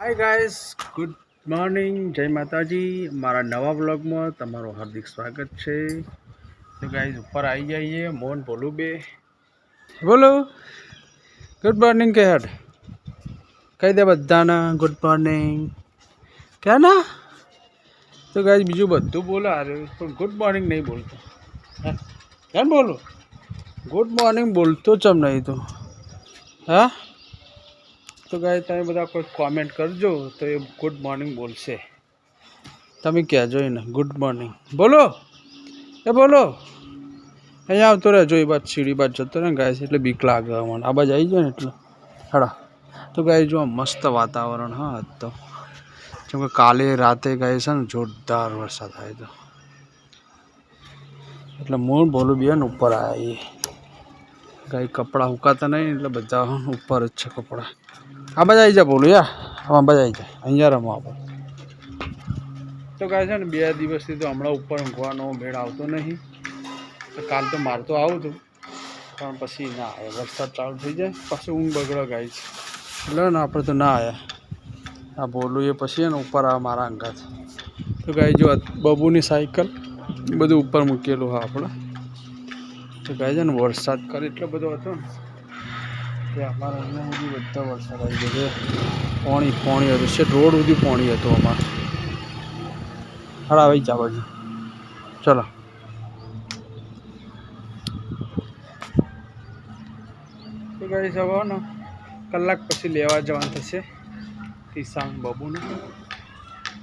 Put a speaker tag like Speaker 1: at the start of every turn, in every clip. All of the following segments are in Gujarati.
Speaker 1: હાય ગાઈસ, ગુડ મોર્નિંગ, જય માતાજી. મારા નવા બ્લોગમાં તમારું હાર્દિક સ્વાગત છે. તો ગાઈસ ઉપર આવી જઈએ. મોહન બોલું બે બોલો ગુડ મોર્નિંગ કે હેડ કહી દે બધાના ગુડ મોર્નિંગ કે ના. તો ગાઈસ બીજું બધું બોલો અરે પણ ગુડ મોર્નિંગ નહીં બોલતો. કેમ બોલો ગુડ મોર્નિંગ બોલતો ચમ નહીં તો હા. તો ગાઈસ તમે બધા કોઈ કોમેન્ટ કરજો તો એ ગુડ મોર્નિંગ બોલશે. તમે કહેજો એને ગુડ મોર્નિંગ બોલો બોલો. અહીંયા આવતો રહેજો એ બાદ સીડી બાદ જતો રહે ને ગાઈસ એટલે બીક લાગે મને. આ બાજુ આવી જાય ને એટલે હાડા. તો ગાઈસ જો મસ્ત વાતાવરણ હા આજ તો. જેમ કે કાલે રાતે ગાઈસ છે ને જોરદાર વરસાદ થાય તો એટલે હું બોલું બેન ઉપર આવ્યા ગાઈ કપડાં સુકાતા નહીં એટલે બધા ઉપર જ છે કપડાં. આ બધા આવી જાય બોલું યાર આમાં બધા આવી જાય અહીંયા રમો આપણે. તો ગાય છે ને 2 દિવસથી તો હમણાં ઉપર ઊંઘવાનો મેળ આવતો નહીં. તો કાલ તો મારતો આવું હતું પણ પછી ના આવે વરસાદ ચાલુ થઈ જાય પછી ઊંઘ બગડો ગાય છે એટલે ને આપણે તો ના આવ્યા. આ બોલું એ પછી ને ઉપર આ મારા અંગાત. તો ગાય જો બબુની સાયકલ બધું ઉપર મૂકેલું હા આપણે. તો ગાય છે ને વરસાદ કરે એટલો બધો હતો ને કે અમારા અહીંયા સુધી બધા વરસાદ આવી ગયો. પાણી હતું છે રોડ સુધી પાણી હતું અમારે. આવી જા બાજુ ચલો. તો ગાઈસ હવે ને કલાક પછી લેવા જવાનું થશે કિસાન બાબુને.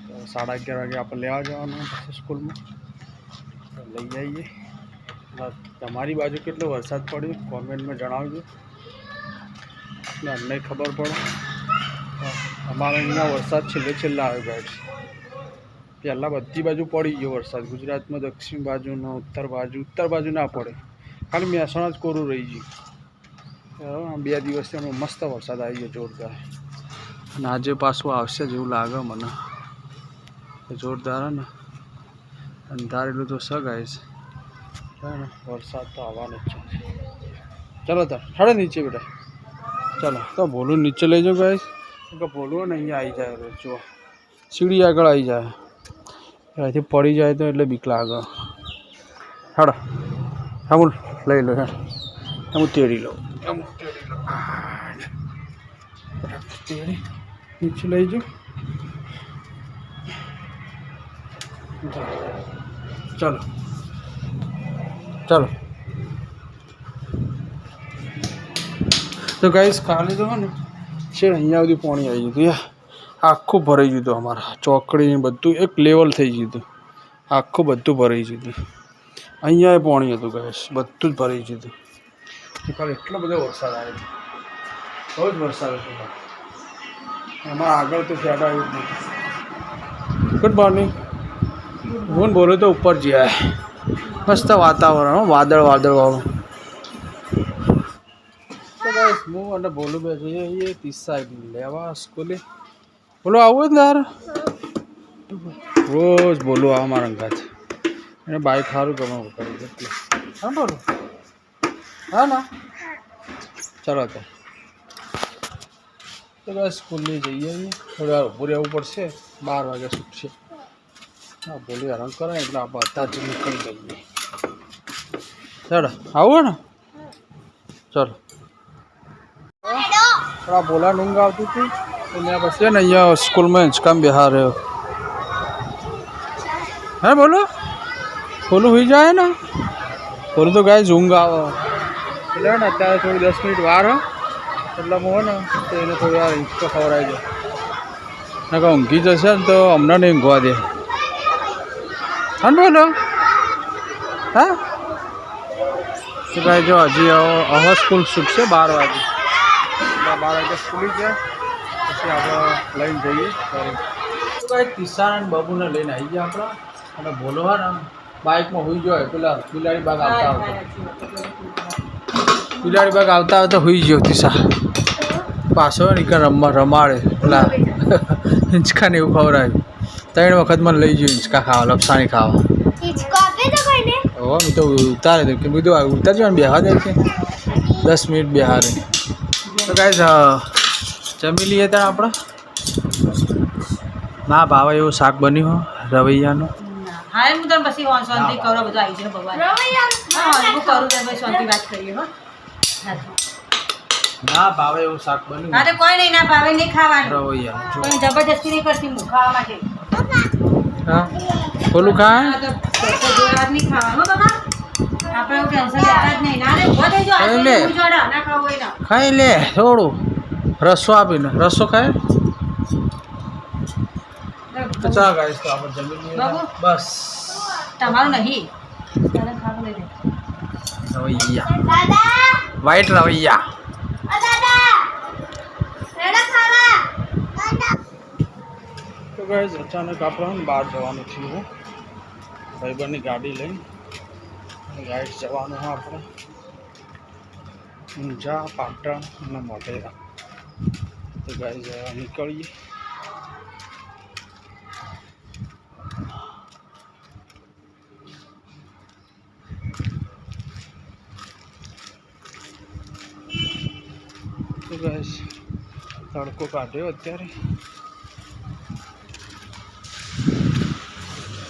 Speaker 1: તો 11:30 વાગે આપણે લેવા જવાનું થશે સ્કૂલમાં. લઈ જઈએ. તમારી બાજુ કેટલો વરસાદ પડ્યો કોમેન્ટમાં જણાવજો એટલે અમને ખબર પડે. અમારે અહીંયા વરસાદ છેલ્લે આવ્યો ગાઈસ. પહેલાં બધી બાજુ પડી ગયો વરસાદ. ગુજરાતમાં દક્ષિણ બાજુનો ઉત્તર બાજુ ના પડે. ખાલી મહેસાણા જ કોરું રહી ગયું. 2 દિવસથી અમે મસ્ત વરસાદ આવી ગયો જોરદાર. અને આજે પાછું આવશે જેવું લાગે મને જોરદાર. ને અંધારેલું તો છે ગાઈસ. વરસાદ તો આવવાનો જ છે. ચલો તાર સાડે નીચે બેટા ચાલો. તો ભોલું નીચે લઈ જાઓ ગાઈસ. કે ભોલું ને અહીંયા આવી જાય જો સીડી આગળ આવી જાય. અહીંથી પડી જાય તો એટલે બીક લાગે. હાડો હું લઈ લો હું તેડી લઉં તેડી નીચે લઈ જાઉં. ચાલો ચાલો. તો ગાઈસ કાલે તો ને છે અહીંયા સુધી પાણી આવી ગયું હતું યાર. આખું ભરાઈ ગયું હતું. અમારા ચોકડી બધું એક લેવલ થઈ ગયું હતું. આખું બધું ભરાઈ ગયું હતું. અહીંયા પાણી હતું ગાઈસ બધું જ ભરાઈ ગયું હતું. કાલે એટલો બધો વરસાદ આવ્યો હતો. બહુ જ વરસાદ હતો. અમારા આગળ તો ફેટ આવ્યું જ નથી. Good morning. હું બોલું તો ઉપર જઈએ. મસ્ત વાતાવરણ વાદળ વાળું. તો ગાઈસ હું અને બોલું બે જઈએ તીસા લેવા સ્કૂલે. બોલો આવું જ ને યાર રોજ બોલું આવા મારા અંગાત. એને બાઈક સારું ગમે કરી એટલે હા બોલો હા ના ચાલો. તો બસ સ્કૂલે જઈએ થોડી વાર ઊભું રહેવું પડશે. 12 વાગે છૂટશે. હા બોલી હેરાન કરે એટલે આપણે અત્યારે જ નીકળી જઈએ. ચાલો આવું ને ચાલો. થોડા બોલા ઊંઘ આવતી હતી તો મેં પછી ને અહીંયા સ્કૂલમાં હિંચકામ બિહાર રહ્યો. હે બોલો હોઈ જાય ને બોલું તો ગાય ઊંઘ આવે એટલે ને અત્યારે થોડી 10 મિનિટ વાર એટલે હું ને તો એને થોડી વાર હિંચકો ખવડાવી દો. ના કે ઊંઘી જશે ને તો હમણાં નહીં ઊંઘવા દે. હા બોલો હા. તો ગાય જો હજી હવે સ્કૂલ છૂટશે 12 વાગે. 12 વાગે સ્કૂલી જાય પછી આપણે લઈને જઈએ. તો ગાય કિસાન બાબુને લઈને આવી ગયા આપણે. અને બોલો હા ને બાઇકમાં હોઈ જાય પેલા બિલાડી બાગ આવતા તો હોઈ ગયો તીસા પાછો નીકળ રમાડે પેલા હિંચકાને એવું ખવડાવ્યું. 3 વખત મને લઈ ગયો હિંચકા ખાવા લપસાણી ખાવા. હો મેં તો ઉતારે તો કે બધું ઉતારજો ને બેહવા દે કે 10 મિનિટ બેહારે. તો ગાઈસ જમી લઈએ ત્યાં આપણે ના ભાવે એવું શાક બન્યું હો રવૈયાનું.
Speaker 2: હા હું તને પછી શાંતિ કરો બધું આવી જાય ભગવાન હા હું કરું તને પછી શાંતિ વાત કરીએ હો
Speaker 1: ના ભાવે એવું શાક બન્યું.
Speaker 2: હા તો કોઈ નહીં ના ભાવે નહીં ખાવાનું
Speaker 1: રવૈયા
Speaker 2: કોઈ જબરદસ્તી નહીં કરતી હું ખાવા માટે.
Speaker 1: હા બોલું ખાય
Speaker 2: તો જોરાત નહીં ખાવાનું બાબા આપણે એવું ટેન્શન લેતા જ નહીં ના રે ઉભો થઈ જાઓ
Speaker 1: ખાઈ લે.
Speaker 2: હું જોડા ના ખાવું હોય ના
Speaker 1: ખાઈ લે થોડું રસો આપીને રસો ખાય તો ચા ગાઈસ તો આપણે જમી લઈએ.
Speaker 2: બાબુ?
Speaker 1: બસ
Speaker 2: તમારું નહીં તારે ખાવું લઈ લે
Speaker 1: રવૈયા વ્હાઈટ રવૈયા. તો ગાઈસ અચાનક આપણે બહાર જવાનું થયું ભાઈબંધની ગાડી લઈને રાઈડ જવાનું હોય આપણે ઊંઝા પાટણ અને મોઢેરા. તો ગાઈસ નીકળીએ. તો ગાઈસ તડકો કાઢ્યો અત્યારે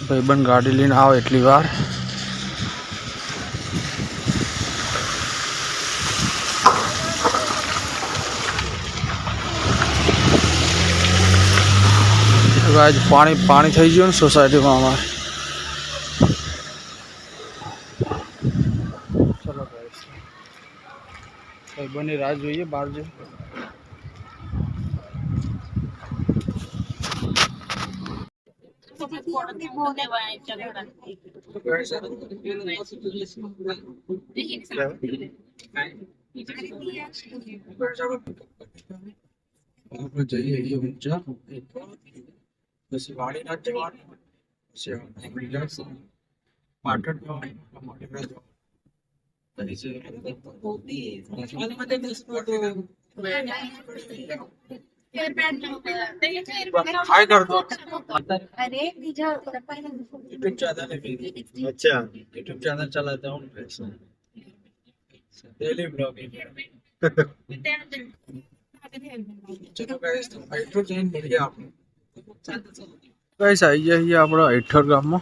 Speaker 1: ભાઈબંધ ગાડી લઈને આવો એટલી વાર આજ પાણી થઈ ગયું ને સોસાયટીમાં અમારે. ચલો ગાઈસ ભાઈબંધની રાહ જોઈએ બહાર જઈ. આપણે જઈએ ઊંચા પછી વાડી ના જવાનું પછી પાટણ જવાનું મોઢેરા જવાનું. हाय कर दो.
Speaker 2: अरे बीजा
Speaker 1: यूट्यूब चैनल है मेरी. अच्छा यूट्यूब चैनल चलाता हूँ डेली ब्लॉगिंग. चलो गाइस तो आइट्रो जैन मिल गया आपने. गाइस आई है આપણે આઈઠર ગામમાં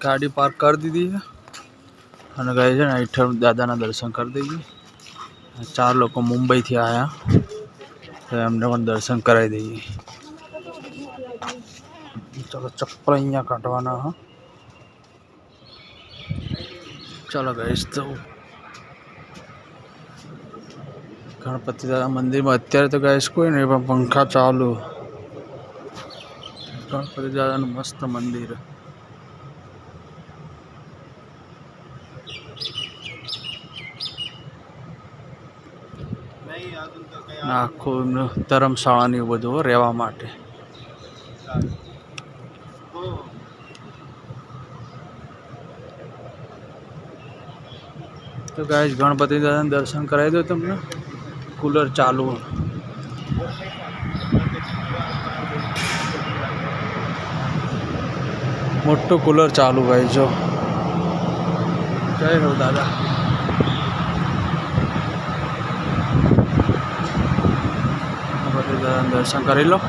Speaker 1: ગાડી પાર્ક કરી દીધી છે અને ગાઈસ છે ને આઈઠર દાદાના દર્શન કરી દઈએ. 4 લોકો મુંબઈથી આવ્યા તો એમને પણ દર્શન કરાવી દઈએ. चलो चप्पल अहियाँ काटवाना हाँ. चलो गाइस तो गणपति दादा मंदिर में अत्यारे तो गाइस कोई नहीं पण पंखा चालू. गणपति दादा नु मस्त मंदिर. आखो धर्मशाला ने बधु रेवा माटे. तो गाइस गणपति दादा दर्शन कराई दो तुमने. कूलर चालू मोटो कूलर चालू गाइस जो जय हो दादा. गणपति दादा दर्शन कर लो.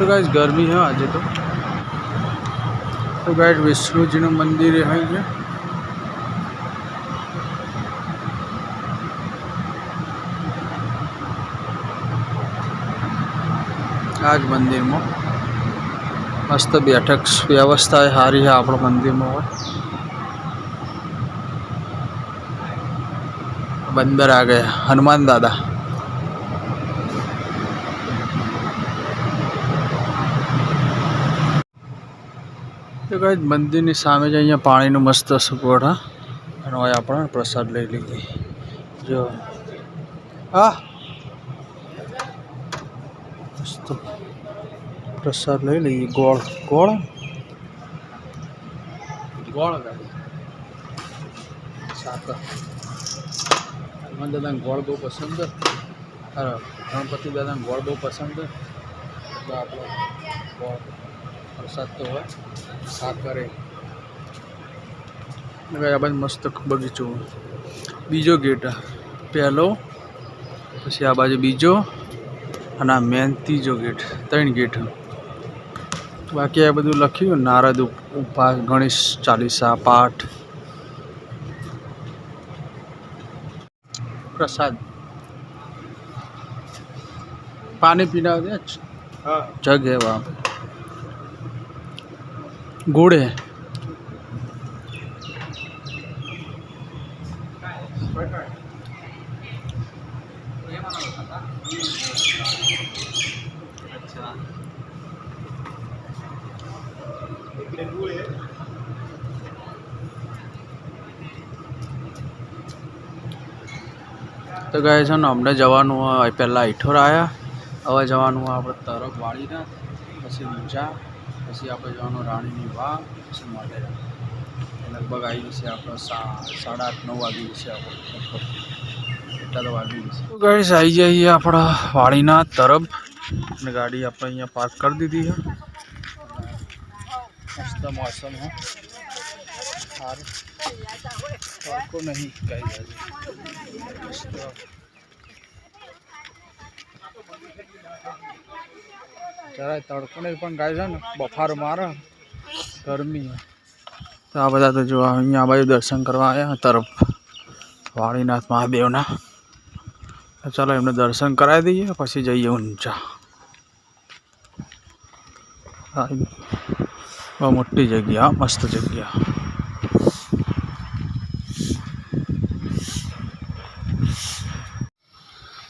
Speaker 1: तो गाइस गर्मी है आज तो गाइस विष्णु जी मंदिर है ये. आज मंदिर में मस्त बैठक व्यवस्था सारी है आप मंदिर में. बंदर आ गए हनुमान दादा. तो गाइस मंदिर ની સામે જ અહીંયા પાણીનો મસ્ત સગવડ હા અને હવે આપણે પ્રસાદ લઈ લઈએ. જો હા મસ્ત પ્રસાદ લઈ લઈએ. ગોળ ગોળ ગોળ સાકર હનુમાન દાદાને ગોળ બહુ પસંદ, ગણપતિ દાદાને ગોળ બહુ પસંદ, એટલે આપણો ગોળ પ્રસાદ તો હોય સાકરે. આ બાજુ મસ્ત બગીચો, બીજો ગેટ પહેલો, પછી આ બાજુ બીજો અને આ મેન ત્રીજો ગેટ, 3 ગેટ. બાકી આ બધું લખ્યું નારદ ઉપવાસ, ગણેશ ચાલીસા પાઠ, प्रसाद पानी पीना है, जग है वहाँ पे, गुड़ है. તો ગાય છે ને અમને જવાનું હોય, પહેલાં ઈઠોર આવ્યા, હવે જવાનું હોય આપણે તરફ વાળીના, પછી ઊંચા, પછી આપણે જવાનું રાણીની વાવ, પછી મોઢેરા. લગભગ આવી જશે આપણે 8:30-9 વાગી જશે આપણે, એટલા તો વાગી જશે. તો ગાય આવી જઈએ આપણા વાળીના તરફ, અને ગાડી આપણે અહીંયા પાર્ક કરી દીધી છે. મસ્ત મોસમ है, સારું તડકો નહીં કઈ જાય, જરાય તડકો નહીં પણ ગાય છે ને બફાર મારે, ગરમી. તો આ બધા તો જો અહીંયા બાજુ દર્શન કરવા આવ્યા તરફ વાળીનાથ મહાદેવના. ચાલો એમને દર્શન કરાવી દઈએ, પછી જઈએ ઊંચા. બહુ મોટી જગ્યા, મસ્ત જગ્યા.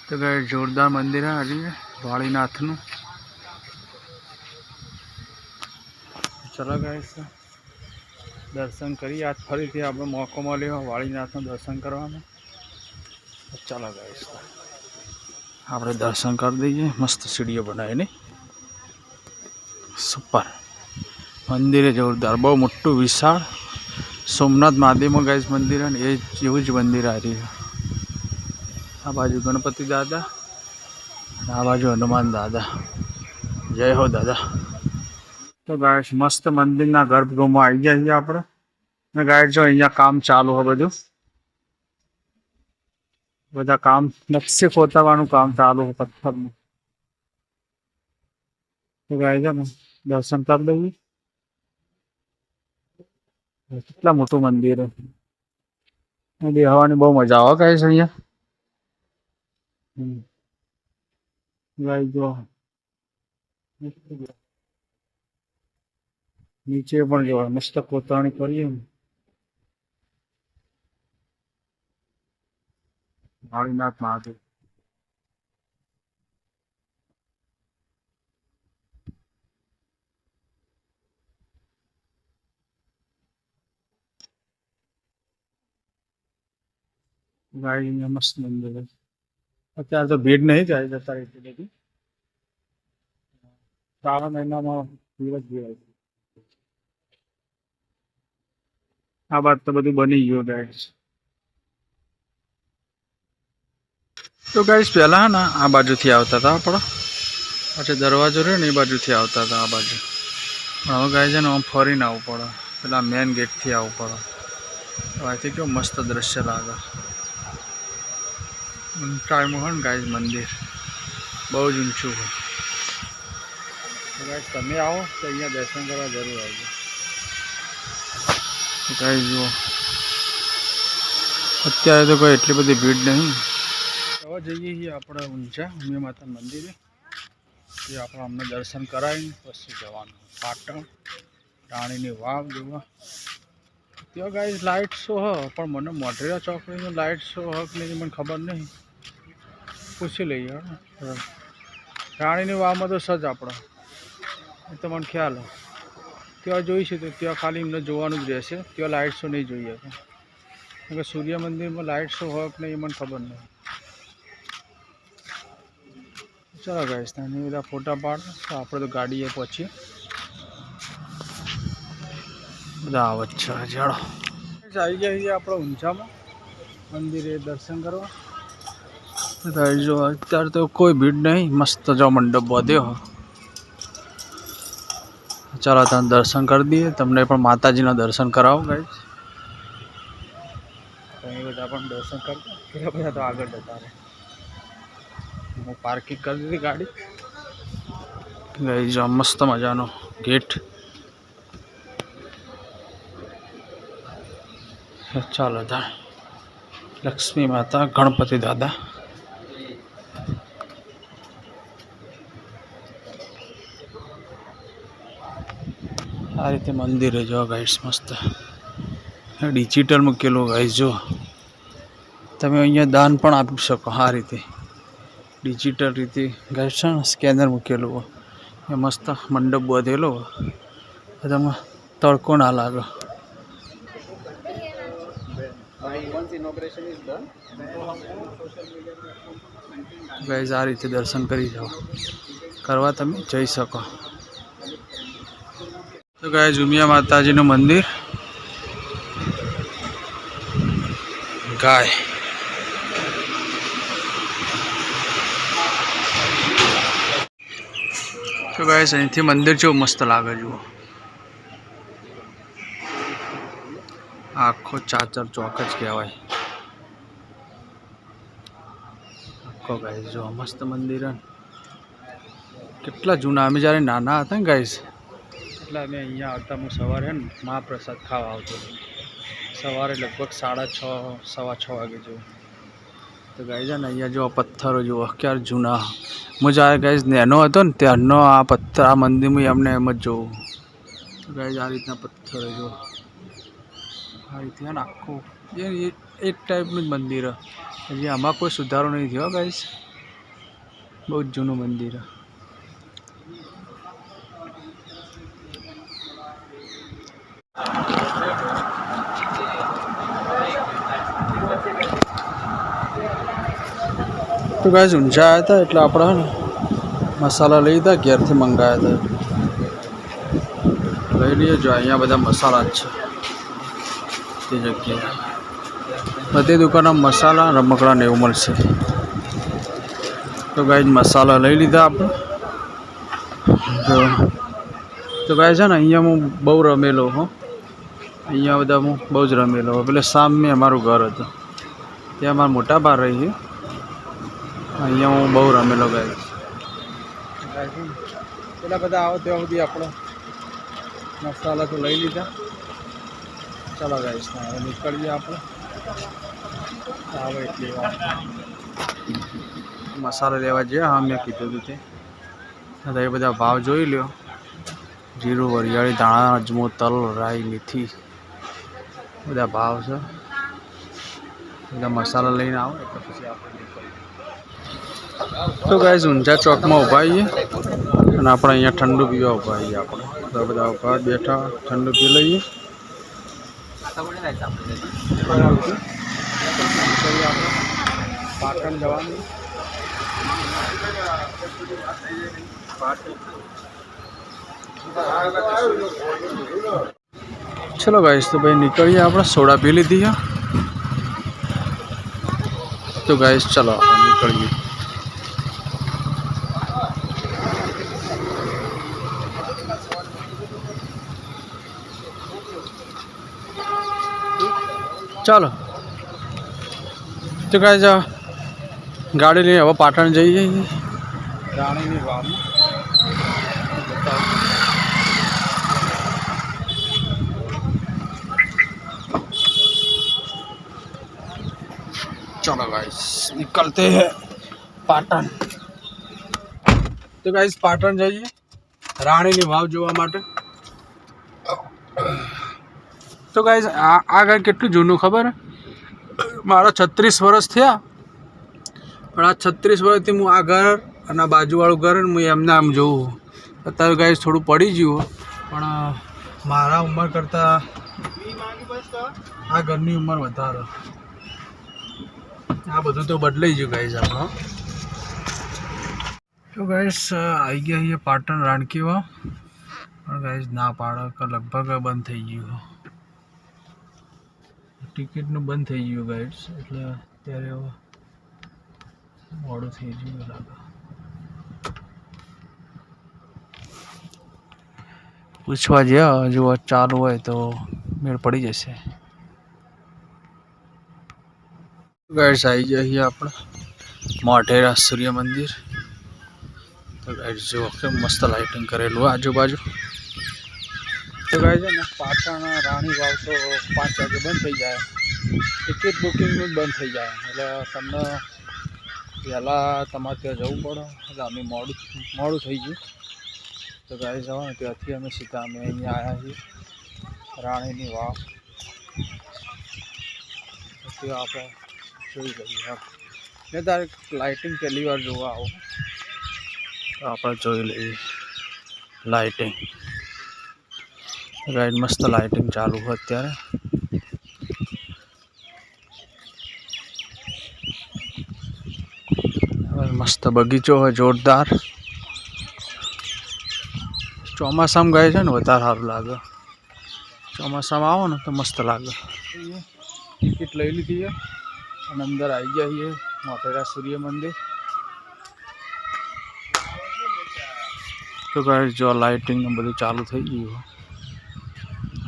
Speaker 1: તો ગાય જોરદાર મંદિર है हजी वालीनाथનું. ચલો ગાય દર્શન કરીએ, આજ ફરીથી આપણે મોકો મળ્યો વાલીનાથનું દર્શન કરવાનો. ચાલો ગાય આપણે દર્શન કરી દઈએ, મસ્ત સીડીઓ બનાવીને, સુપર મંદિર જોરદાર, બહુ મોટું વિશાળ સોમનાથ મહાદેવમાં ગાય મંદિર है, એ જેવું જ મંદિર આ રહ્યું. આ બાજુ ગણપતિ દાદા, આ બાજુ હનુમાન દાદા. જય હો દાદા. તો ગાય મસ્ત મંદિરના ગર્ભગૃહમાં આવી ગયા છીએ આપણે. ને ગાય જો અહીંયા કામ ચાલુ હોય, બધું બધા કામ નકશે ખોતરવાનું કામ ચાલુ હોય પથ્થરનું. તો ગાય છે ને દર્શન કરી લઈએ. કેટલા મોટું મંદિર છે, બેહવાની બહુ મજા આવે ગાય છે અહીંયા. ગાય જો નીચે પણ જો મસ્ત કોતરણી કરીએ. વાળીનાથ મહાદેવ. ગાય અહીંયા મસ્ત મંદિર છે. અત્યારે તો ભીડ નહીં જાય જતા એટલી બધી. શ્રાવણ મહિનામાં ભીડ જ ભીડ. આ બાદ તો બધું બની ગયું ગાઈસ. તો ગાઈસ પહેલા ને આ બાજુથી આવતા હતા આપણે, પછી દરવાજો રહ્યો ને એ બાજુથી આવતા હતા આ બાજુ. પણ હવે ગાઈસ છે ને આમ ફરીને આવવું પડે, પેલા મેન ગેટથી આવવું પડે. અહીંથી કેવું મસ્ત દ્રશ્ય લાગે. ઊંચાઈમાં હોય ને ગાઈસ મંદિર, બહુ જ ઊંચું હોય. તો ગાઈસ તમે આવો તો અહીંયા દર્શન કરવા જરૂર આવજો. તો ગાઈસ જુઓ અત્યારે તો કોઈ એટલી બધી ભીડ નહીં. હવે જઈએ છીએ આપણે ઊંચા ઉમિયા માતા મંદિરે, એ આપણે અમને દર્શન કરાવીને પછી જવાનું પાટણ રાણીની વાવ જોવા. ત્યાં ગાઈસ લાઇટ શો હ, પણ મને મોઢેરા ચોકડીનો લાઇટ શો હ કે નહીં મને ખબર નહીં, પૂછી લઈએ. રાણીની વાવમાં તો સજ આપણે એ તો મને ખ્યાલ હોય. ત્યાં જોઈશું તો ત્યાં ખાલી એમને જોવાનું જ રહેશે, ત્યાં લાઇટ શો નહીં જોઈએ. કેમ કે સૂર્ય મંદિરમાં લાઇટ શો હોય કે નહીં એ મને ખબર નહીં. ચાલો ગાઈસ ત્યાં બધા ફોટા પાડ, તો આપણે તો ગાડીએ પહોંચીએ. બધા આવે છે જાડો. આવી ગયા છીએ આપણે ઊંચામાં મંદિરે દર્શન કરવા. गाइस जो અત્યારે તો કોઈ ભીડ નહીં, મસ્ત જો મંડપ બાંધ્યો હો. ચાલો તમે દર્શન કરી દઈએ, તમને પણ માતાજીના દર્શન કરાવો ગાઈસ. અહીં બધા પણ દર્શન કરતા, કેટલા બધા તો આગળ જતા રહે. હું પાર્કિંગ કરી દીધી ગાડી ગાઈસ. જો મસ્ત મજાનો ગેટ. ચાલો તા લક્ષ્મી માતા, ગણપતિ દાદા. આ રીતે મંદિરે જો ગાઈસ મસ્ત ડિજિટલ મૂકેલું ગાઈસ. જો તમે અહીંયા દાન પણ આપી શકો આ રીતે ડિજિટલ રીતે ગાઈસ છે ને, સ્કેનર મૂકેલું હોય એ મસ્ત મંડપ બાંધેલો હોય, તમે તડકો ના લાગે. ગાઈસ આ રીતે દર્શન કરી જાઓ, કરવા તમે જઈ શકો. તો ગાઈસ ઉમિયા માતાજીનું મંદિર, ગાય. તો ગાઈસ અહીંથી મંદિર જેવું મસ્ત લાગે. જુઓ આખો ચાચર ચોક જ કહેવાય આખો ગાઈસ. જો મસ્ત મંદિર, કેટલા જૂના. અમે જ્યારે નાના હતા ને ગાઈસ, એટલે અમે અહીંયા આવતા. હું સવારે ને મહાપ્રસાદ ખાવા આવતો, સવારે લગભગ 6:30 સવા 6 વાગે જેવું. તો ગાઈસ ને અહીંયા જો પથ્થરો જુઓ ક્યારે જૂના. હું જ્યારે ગાઈસ નેનો હતો ને ત્યારનો આ પથ્થર, આ મંદિરમાં અમને એમ જ જોવું. તો ગાઈસ આ રીતના પથ્થરો જુઓ, આ રીતે ને આખું એક ટાઈપનું જ મંદિર. હજી આમાં કોઈ સુધારો નહીં થયો ગાઈસ, બહુ જ જૂનું મંદિર. તો ગાઈસ ઊંઝા આવ્યા હતા એટલે આપણે ને મસાલા લઈ લીધા, ઘેરથી મંગાવ્યા હતા. લઈ લઈએ. જો અહીંયા બધા મસાલા જ છે તે જગ્યાએ. બધી દુકાનમાં મસાલા રમકડા ને એવું મળશે. તો ગાઈસ મસાલા લઈ લીધા આપણે. તો ગાઈસ છે ને અહીંયા હું બહુ રમેલો હો, અહીંયા બધા હું બહુ જ રમેલો. પેલે સામે અમારું ઘર હતું, ત્યાં મારા મોટા બા રહી છે. અહીંયા હું બહુ રમેલો ગાઈસ. પેલા બધા આવો ત્યાં સુધી આપણે મસાલા તો લઈ લીધા. ચાલો ગાઈસ હવે નીકળીએ આપણે. આવે એટલી વાર મસાલા લેવા જઈએ. હા મેં કીધું હતું તે. એ બધા ભાવ જોઈ લ્યો. જીરું, વરિયાળી, ધાણા, અજમો, તલ, રાઈ, મેથી, બધા ભાવ છે. બધા મસાલા લઈને આવો એટલે પછી આપણે નીકળીએ. તો ગાઈસ ઊંઝા ચોકમાં ઊભા આવીએ અને આપણે અહીંયા ઠંડુ પીવા ઊભા આવીએ. આપણે તો બધા ઊભા બેઠા ઠંડુ પી લઈએ. પાટણ જવાનું. ચલો ગાઈસ તો ભાઈ નીકળીએ. આપણે સોડા પી લીધી છે. તો ગાઈસ ચલો આપણે નીકળીએ. ચાલો તો ગાઈસ ગાડી લઈને હવે પાટણ જઈએ. રાણીની વાવમાં चलो गाइस निकलते हैं पाटण. तो गाइस पाटण जाइए राणीनी वाव જોવા માટે. તો ગાઈસ આ ઘર કેટલું જૂનું ખબર હે? મારા 36 વર્ષ થયા, પણ આ 36 વર્ષથી હું આ ઘર અને આ બાજુવાળું ઘર હું એમને આમ જોઉં. અત્યારે ગાઈસ થોડું પડી ગયું, પણ મારા ઉંમર કરતાં આ ઘરની ઉંમર વધારે. આ બધું તો બદલાઈ ગયું ગાઈસ આપણો. તો ગાઈસ આવી ગયા અહીંયા પાટણ રાણકી વાવ, પણ ગાઈસ ના પાડે કે લગભગ બંધ થઈ ગયું. ટિકિટનું બંધ થઈ ગયું ગાઈસ, એટલે અત્યારે મોડું થઈ ગયું લાગે. પૂછવા જ્યાં જો ચાલુ હોય તો મેળ પડી જશે. ગાઈસ આવી ગયા છીએ આપણે મોઢેરા સૂર્ય મંદિર. તો ગાઈસ જો કે મસ્ત લાઇટિંગ કરેલું આજુબાજુ. તો ગાઈસ છે ને પાટણ રાણી વાવ તો 5 વાગે બંધ થઈ જાય. ટિકિટ બુકિંગનું જ બંધ થઈ જાય એટલે તમને પહેલાં તમારે ત્યાં જવું પડે. એટલે અમે મોડું થઈ ગયું. તો ગાઈસ જવા ને ત્યાંથી અમે સીધા અમે અહીંયા આવ્યા છીએ રાણીની વાવ. ત્યાં આપણે જોઈ લઈએ. મેં તારે લાઇટિંગ પહેલી વાર જોવા આવો તો આપણે જોઈ લઈએ લાઇટિંગ. ગાઈડ મસ્ત લાઇટિંગ ચાલુ હોય અત્યારે. મસ્ત બગીચો હોય જોરદાર. ચોમાસામાં ગાય છે ને વધારે સારું લાગે. ચોમાસામાં આવો ને તો મસ્ત લાગે. ટિકિટ લઈ લીધી છે અને અંદર આવી ગયા છીએ મોઢેરા સૂર્ય મંદિર. તો ગાય જો લાઇટિંગ ને બધું ચાલુ થઈ ગયું.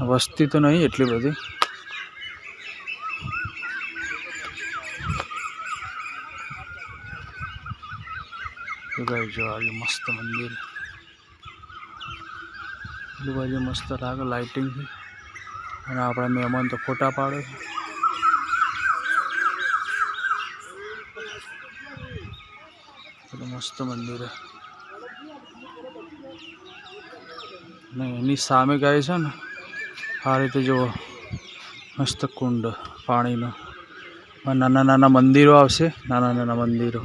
Speaker 1: વસ્તી તો નહીં એટલી બધી. તો ગાય જો આજે મસ્ત મંદિર. એટલું બાજુ મસ્ત લાગે લાઇટિંગથી. અને આપણા મહેમાન તો ફોટા પાડે છે. મસ્ત મંદિર ને એની સામે ગાય છે ને આ રીતે જુઓ મસ્ત કુંડ પાણીનો. નાના નાના મંદિરો આવશે. નાના નાના મંદિરો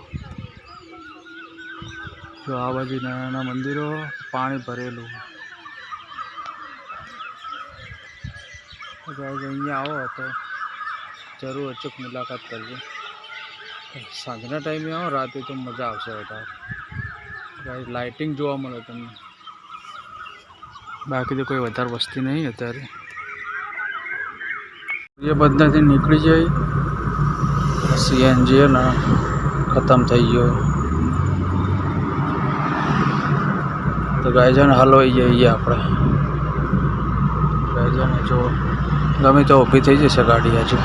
Speaker 1: જો આ બાજુ નાના નાના મંદિરો પાણી ભરેલું. અહીંયા આવો તો જરૂર અચૂક મુલાકાત કરજો. સાંજના ટાઈમે આવો રાતે તો મજા આવશે વધારે. લાઇટિંગ જોવા મળે તમને. બાકી તો કોઈ વધારે વસ્તી નહીં અત્યારે. એ બધાથી નીકળી જાય. સીએનજી ને ખતમ થઈ ગયો. તો ગાયજાને હલવાઈ જઈએ આપણે. ગાયજાને જો ગમે તો ઊભી થઈ જશે ગાડી હજુ.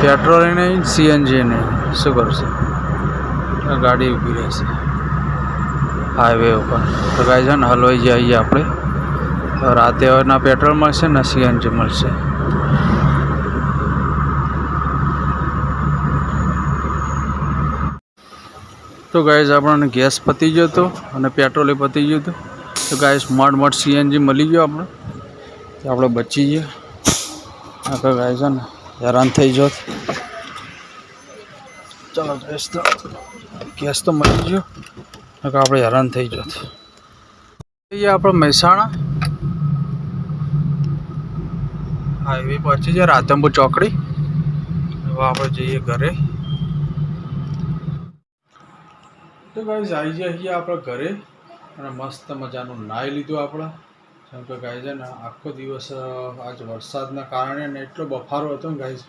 Speaker 1: પેટ્રોલ નહીં સીએનજી નહીં શું કરશે. ગાડી ઊભી રહેશે હાઈવે ઉપર. તો ગાયજાને હલવાઈ જઈએ આપણે. રાતે હવે ના પેટ્રોલ મળશે ને સીએનજી મળશે. તો ગાઈઝ આપણને ગેસ પતી ગયો હતો અને પેટ્રોલે પતી ગયું હતું. તો ગાઈઝ મોડ સીએનજી મળી ગયો આપણે. તો આપણે બચી ગયા. આગળ ગાઈઝ ને હેરાન થઈ જાત. ચાલો ગેસ તો મળી ગયો. આપણે હેરાન થઈ જાત. આપણે મહેસાણા હાઈવે પહોંચી જાય રાધનપુર ચોકડી. હવે આપણે જઈએ ઘરે. તો ગાઈઝ આવી જાય છીએ આપણે ઘરે અને મસ્ત મજાનું નાહી લીધું આપણે. જેમ કે ગાઈઝ છે ને આખો દિવસ આજ વરસાદના કારણે ને એટલો બફારો હતો ને ગાઈઝ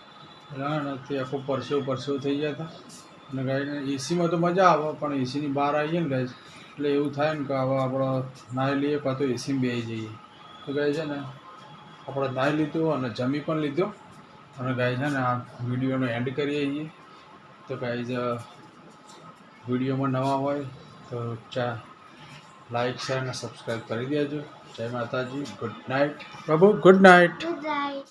Speaker 1: એટલે તે આખો પરસેવું થઈ ગયા હતા. અને ગાઈઝ એસીમાં તો મજા આવે પણ એસીની બહાર આવીએ ને ગાઈઝ એટલે એવું થાય ને કે હવે આપણે નાહી લઈએ કાં તો એસીમાં બેસી જઈએ. તો ગાઈઝ છે ને આપણે નાહી લીધું અને જમી પણ લીધું. અને ગાઈઝ છે ને આ વિડીયોનો એન્ડ કરીએ છીએ. તો ગાઈઝ વિડીયોમાં નવા હોય તો લાઈક શેર અને સબસ્ક્રાઈબ કરી દેજો. જય માતાજી. ગુડ નાઇટ પ્રભુ. Good night.